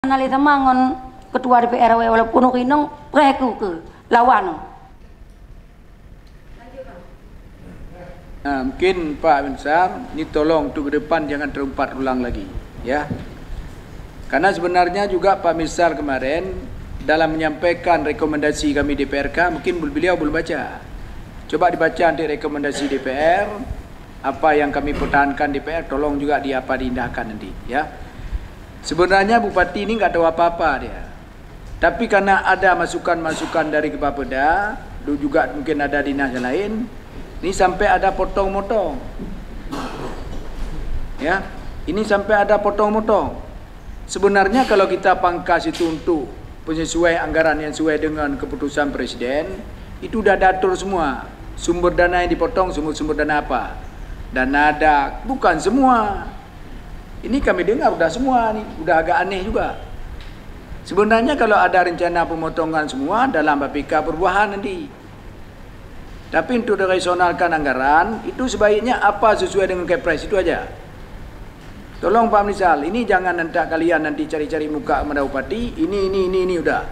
Nalita mangon ketua DPR walaupun kinong preku ke lawan. Nah, mungkin Pak Bensar, ini tolong untuk ke depan jangan terumpat ulang lagi, ya. Karena sebenarnya juga Pak Bensar kemarin dalam menyampaikan rekomendasi kami DPRK, mungkin beliau belum baca. Coba dibaca nanti rekomendasi DPR, apa yang kami pertahankan DPR, tolong juga diindahkan nanti, ya. Sebenarnya Bupati ini nggak tahu apa-apa dia. Tapi karena ada masukan-masukan dari Kepapeda, juga mungkin ada dinas yang lain, ini sampai ada potong-motong. Ya, ini sampai ada potong-motong. Sebenarnya kalau kita pangkas itu untuk penyesuaian anggaran yang sesuai dengan keputusan Presiden, itu udah diatur semua. Sumber dana yang dipotong, sumber dana apa? Dana ada, bukan semua. Ini kami dengar udah semua nih, udah agak aneh juga. Sebenarnya kalau ada rencana pemotongan semua dalam BPK perubahan nanti. Tapi untuk diresionalkan anggaran, itu sebaiknya apa sesuai dengan Kepres itu aja. Tolong Pak Misal, ini jangan nanti kalian nanti cari-cari muka kepada Bupati, ini udah.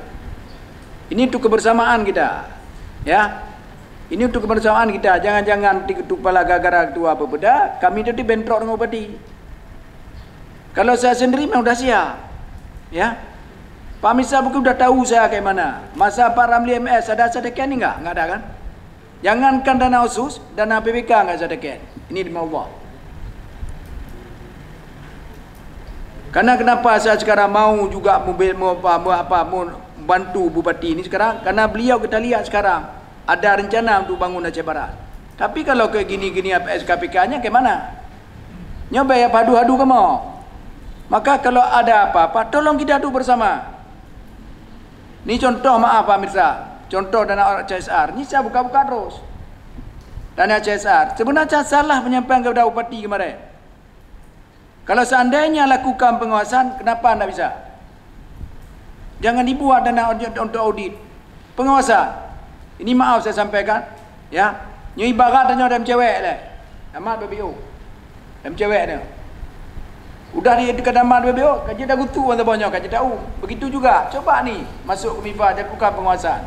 Ini untuk kebersamaan kita. Ya. Ini untuk kebersamaan kita, jangan-jangan di kepala gara-gara ketua Bapeda, kami nanti bentrok dengan Bupati. Kalau saya sendiri memang udah siap, ya. Pak Misal mungkin udah tahu saya kayak mana. Masa Pak Ramli MS ada sedekah ini nggak ada kan? Jangankan dana khusus, dana PPK nggak sedekah. Ini demi Allah. Karena kenapa saya sekarang mau juga membantu Bupati ini sekarang? Karena beliau kita lihat sekarang ada rencana untuk bangun Aceh Barat. Tapi kalau kayak gini-gini SKPK-nya kayak mana? Nyoba ya padu-hadu ke mau. Maka kalau ada apa-apa, tolong kita adu bersama. Ini contoh, maaf Pak Mirza, contoh dana CSR. Ini saya buka-buka terus. Dana CSR. Sebenarnya salah penyampaian kepada Bupati kemarin. Kalau seandainya lakukan pengawasan, kenapa anda bisa? Jangan dibuat dana untuk audit. Pengawasan. Ini maaf saya sampaikan. Ya, ini ibarat hanya ada cewek lah. Amat BBO. Ada cewek dia. Udah di kedamaian BBO, kaji dah gutu orang banyak kaji tahu. Begitu juga, coba nih masuk ke MIPA lakukan pengawasan.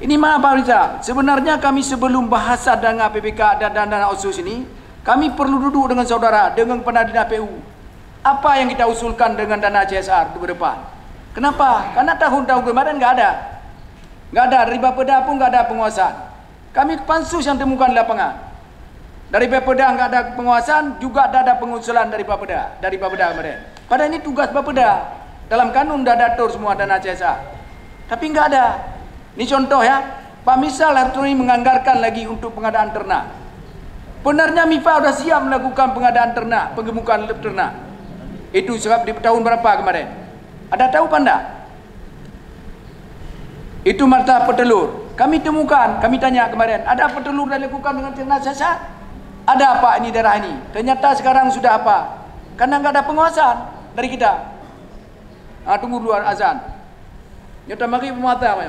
Ini maaf Pak Rizal, sebenarnya kami sebelum bahasa dengan PPK dan dana khusus ini, kami perlu duduk dengan saudara, dengan penadina PU. Apa yang kita usulkan dengan dana CSR itu ke depan? Kenapa? Karena tahun-tahun kemarin nggak ada. Nggak ada, dari Bapeda pun nggak ada pengawasan. Kami pansus yang temukan di lapangan. Dari Bapeda nggak ada pengawasan, juga ada pengusulan dari Bapeda kemarin. Padahal ini tugas Bapeda. Dalam kanun sudah diatur semua dana CSR. Tapi nggak ada. Ini contoh ya, Pak Misal harus menganggarkan lagi untuk pengadaan ternak. Benarnya MIPA sudah siap melakukan pengadaan ternak, penggemukan ternak. Itu sebab di tahun berapa kemarin? Ada tahu Panda? Itu mata petelur. Kami temukan, kami tanya kemarin, ada petelur yang dilakukan dengan ternak CSR? Ada apa ini daerah ini? Ternyata sekarang sudah apa? Karena nggak ada pengawasan dari kita. Tunggu dulu azan. Nyata mari pemata.